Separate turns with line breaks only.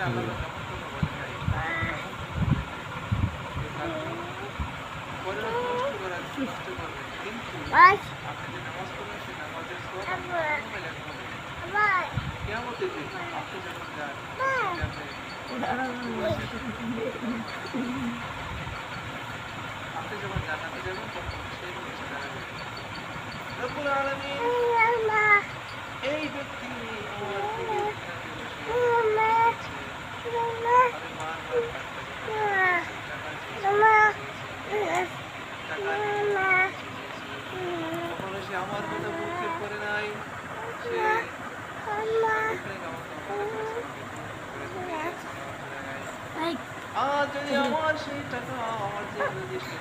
আল্লাহ এমন কথা বলে নাই, এমন কথা বলে নাই যে কাজটি পরের নষ্ট করার নষ্ট করবেন, কিন্তু আপনি যে নামাজ পড়বেন সেই নামাজের সওয়াব আপনার আমলনামায় লেখা হবে। কিয়ামতের দিন আপনি যখন যান সেটাতে আপনি যখন জান্নাতে যাবেন তখন সেই জিনিসটা দাঁড়াবে। রব্বুল আলামিন এই ব্যক্তি আমার দিকে ফিরাতে বসে দেখছে আমি বারবার টাকা চেয়েছি, টাকা চেয়েছি। কখনো সে আমার কথা ভ্রুক্ষেপ করে নাই, সে সার্বিকভাবে আমাকে অবহেলা করেছে, আমাকে ভ্রুক্ষেপ করে চলে গিয়েছে আমার জায়গায়। আজ যদি আমার সেই টাকা আমার যে যদি সে